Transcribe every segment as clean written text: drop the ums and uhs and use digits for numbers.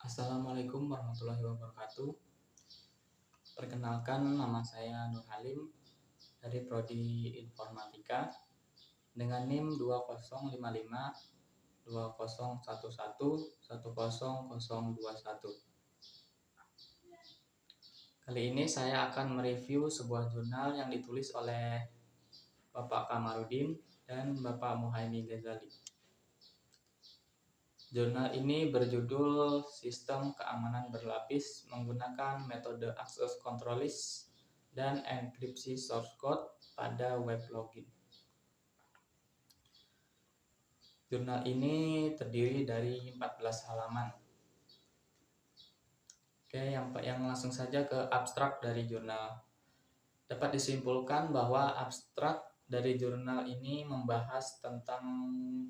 Assalamualaikum warahmatullahi wabarakatuh. Perkenalkan, nama saya Nur Halim dari Prodi Informatika dengan NIM 2055 2011 10021. Kali ini saya akan mereview sebuah jurnal yang ditulis oleh Bapak Kamarudin dan Bapak Muhaimin Ghazali. Jurnal ini berjudul Sistem Keamanan Berlapis menggunakan metode Access Control List dan enkripsi source code pada web login. Jurnal ini terdiri dari 14 halaman. Oke, yang langsung saja ke abstrak dari jurnal. Dapat disimpulkan bahwa abstrak dari jurnal ini membahas tentang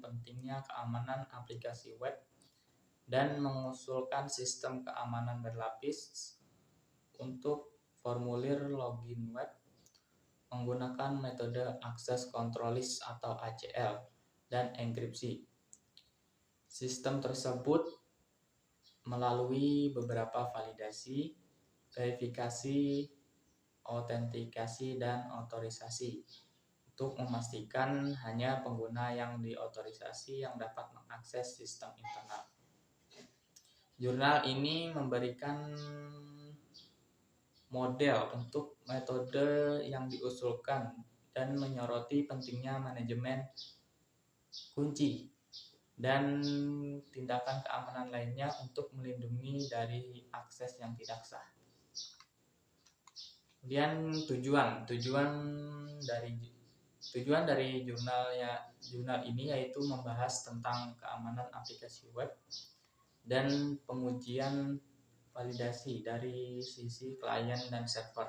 pentingnya keamanan aplikasi web dan mengusulkan sistem keamanan berlapis untuk formulir login web menggunakan metode Access Control List atau ACL dan enkripsi. Sistem tersebut melalui beberapa validasi, verifikasi, autentikasi, dan otorisasi untuk memastikan hanya pengguna yang diotorisasi yang dapat mengakses sistem internal. Jurnal ini memberikan model untuk metode yang diusulkan dan menyoroti pentingnya manajemen kunci dan tindakan keamanan lainnya untuk melindungi dari akses yang tidak sah. Kemudian tujuan dari jurnal ini yaitu membahas tentang keamanan aplikasi web dan pengujian validasi dari sisi klien dan server,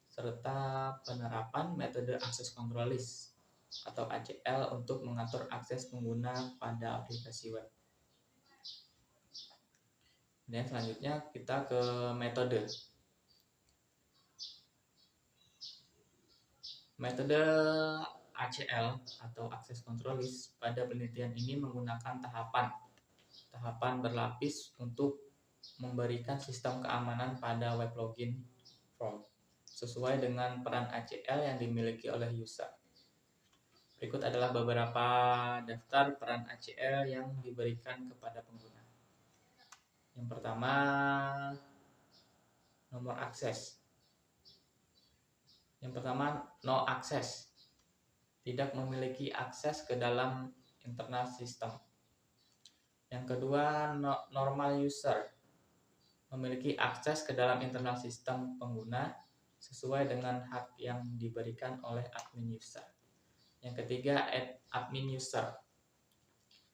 serta penerapan metode Access Control List atau ACL untuk mengatur akses pengguna pada aplikasi web. Dan selanjutnya kita ke metode. Metode ACL atau Access Control List pada penelitian ini menggunakan tahapan berlapis untuk memberikan sistem keamanan pada web login form sesuai dengan peran ACL yang dimiliki oleh user. Berikut adalah beberapa daftar peran ACL yang diberikan kepada pengguna. Yang pertama, nomor akses. Yang pertama, no access. Tidak memiliki akses ke dalam internal sistem. Yang kedua, normal user. Memiliki akses ke dalam internal sistem pengguna sesuai dengan hak yang diberikan oleh admin user. Yang ketiga, admin user.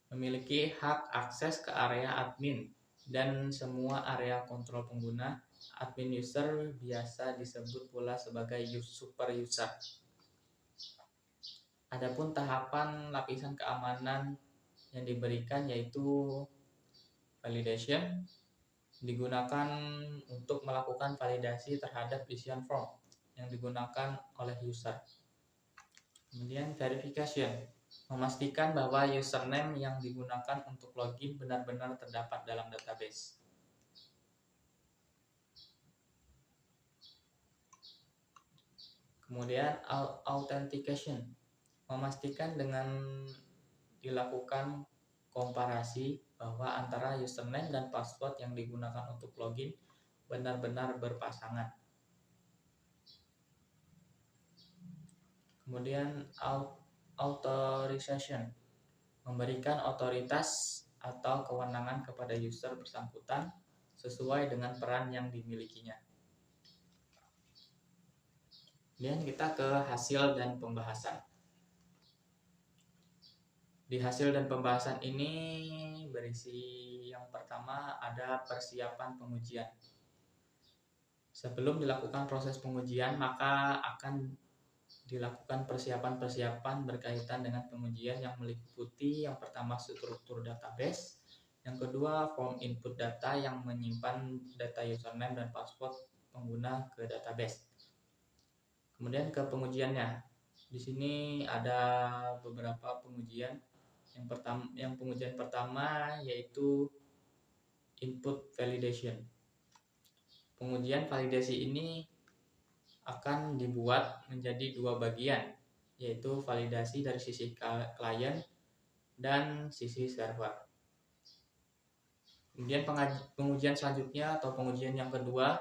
Memiliki hak akses ke area admin dan semua area kontrol pengguna. Admin user biasa disebut pula sebagai super user. Adapun tahapan lapisan keamanan yang diberikan yaitu validation, digunakan untuk melakukan validasi terhadap isian form yang digunakan oleh user. Kemudian verification, memastikan bahwa username yang digunakan untuk login benar-benar terdapat dalam database. Kemudian authentication, memastikan dengan dilakukan komparasi bahwa antara username dan password yang digunakan untuk login benar-benar berpasangan. Kemudian authorization, memberikan otoritas atau kewenangan kepada user bersangkutan sesuai dengan peran yang dimilikinya. Kemudian kita ke hasil dan pembahasan. Di hasil dan pembahasan ini berisi yang pertama ada persiapan pengujian. Sebelum dilakukan proses pengujian, maka akan dilakukan persiapan-persiapan berkaitan dengan pengujian yang meliputi yang pertama struktur database, yang kedua form input data yang menyimpan data username dan password pengguna ke database. Kemudian ke pengujiannya. Di sini ada beberapa pengujian. Yang pengujian pertama yaitu input validation. Pengujian validasi ini akan dibuat menjadi dua bagian, yaitu validasi dari sisi klien dan sisi server. Kemudian pengujian selanjutnya atau pengujian yang kedua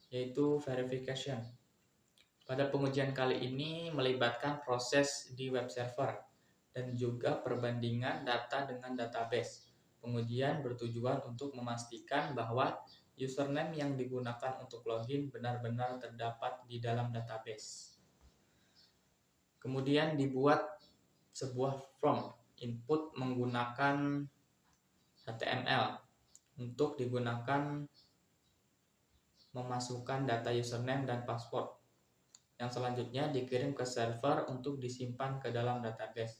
yaitu verification. Pada pengujian kali ini melibatkan proses di web server dan juga perbandingan data dengan database. Pengujian bertujuan untuk memastikan bahwa username yang digunakan untuk login benar-benar terdapat di dalam database. Kemudian dibuat sebuah form input menggunakan HTML untuk digunakan memasukkan data username dan password. Yang selanjutnya dikirim ke server untuk disimpan ke dalam database.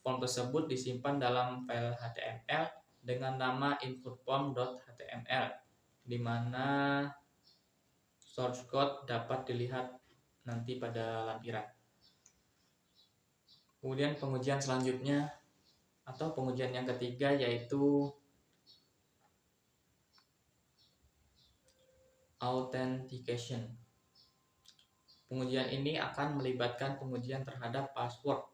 Form tersebut disimpan dalam file HTML dengan nama inputform.html, di mana source code dapat dilihat nanti pada lampiran. Kemudian pengujian selanjutnya atau pengujian yang ketiga yaitu authentication. Pengujian ini akan melibatkan pengujian terhadap password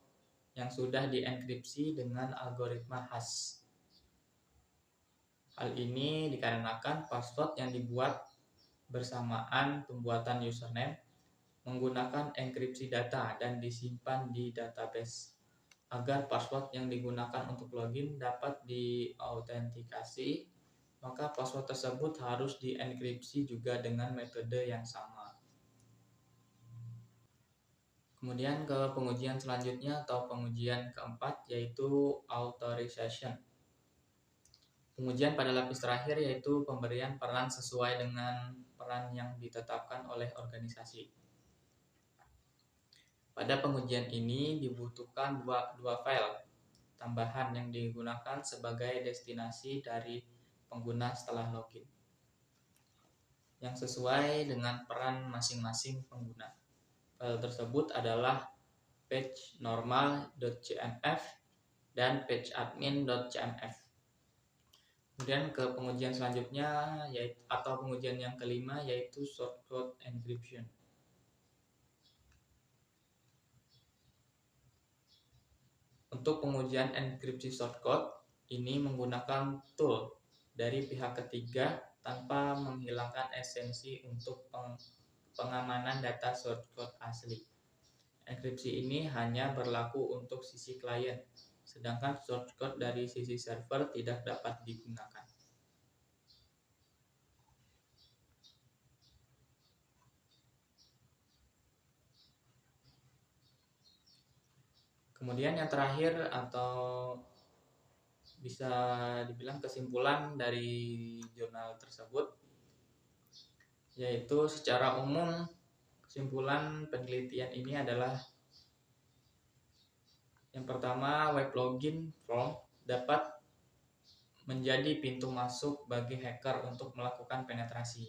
yang sudah dienkripsi dengan algoritma khas. Hal ini dikarenakan password yang dibuat bersamaan pembuatan username menggunakan enkripsi data dan disimpan di database. Agar password yang digunakan untuk login dapat diautentikasi, maka password tersebut harus dienkripsi juga dengan metode yang sama. Kemudian ke pengujian selanjutnya atau pengujian keempat yaitu authorization. Pengujian pada lapis terakhir yaitu pemberian peran sesuai dengan peran yang ditetapkan oleh organisasi. Pada pengujian ini dibutuhkan dua file tambahan yang digunakan sebagai destinasi dari pengguna setelah login, yang sesuai dengan peran masing-masing pengguna. File tersebut adalah pagenormal.cmf dan pageadmin.cmf. Kemudian ke pengujian selanjutnya yaitu atau pengujian yang kelima yaitu shortcode encryption. Untuk pengujian enkripsi shortcode ini menggunakan tool dari pihak ketiga tanpa menghilangkan esensi untuk pengamanan data shortcode asli. Enkripsi ini hanya berlaku untuk sisi klien, sedangkan shortcode dari sisi server tidak dapat digunakan. Kemudian yang terakhir atau bisa dibilang kesimpulan dari jurnal tersebut yaitu secara umum kesimpulan penelitian ini adalah yang pertama, web login form dapat menjadi pintu masuk bagi hacker untuk melakukan penetrasi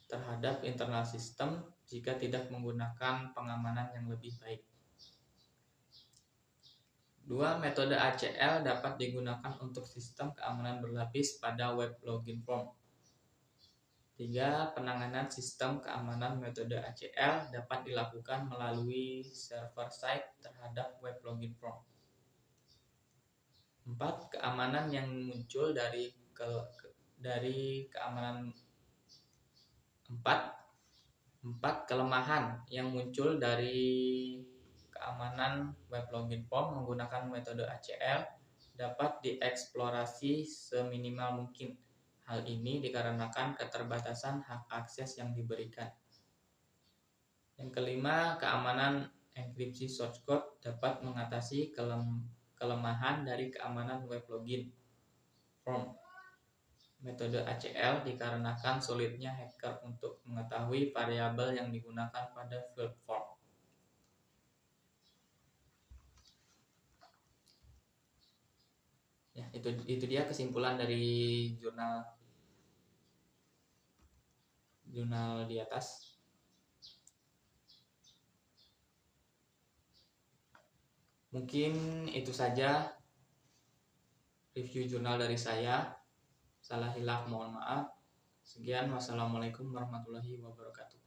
terhadap internal sistem jika tidak menggunakan pengamanan yang lebih baik. 2. Metode ACL dapat digunakan untuk sistem keamanan berlapis pada web login form. 3. Penanganan sistem keamanan metode ACL dapat dilakukan melalui server side terhadap web login form. 4. Keamanan yang muncul dari keamanan 4. Kelemahan yang muncul dari keamanan web login form menggunakan metode ACL dapat dieksplorasi seminimal mungkin. Hal ini dikarenakan keterbatasan hak akses yang diberikan. Yang kelima, keamanan enkripsi source code dapat mengatasi kelemahan dari keamanan web login form. Metode ACL dikarenakan sulitnya hacker untuk mengetahui variabel yang digunakan pada field form. Ya, itu dia kesimpulan dari jurnal di atas. Mungkin itu saja review jurnal dari saya. Salah hilaf mohon maaf. Sekian, wassalamualaikum warahmatullahi wabarakatuh.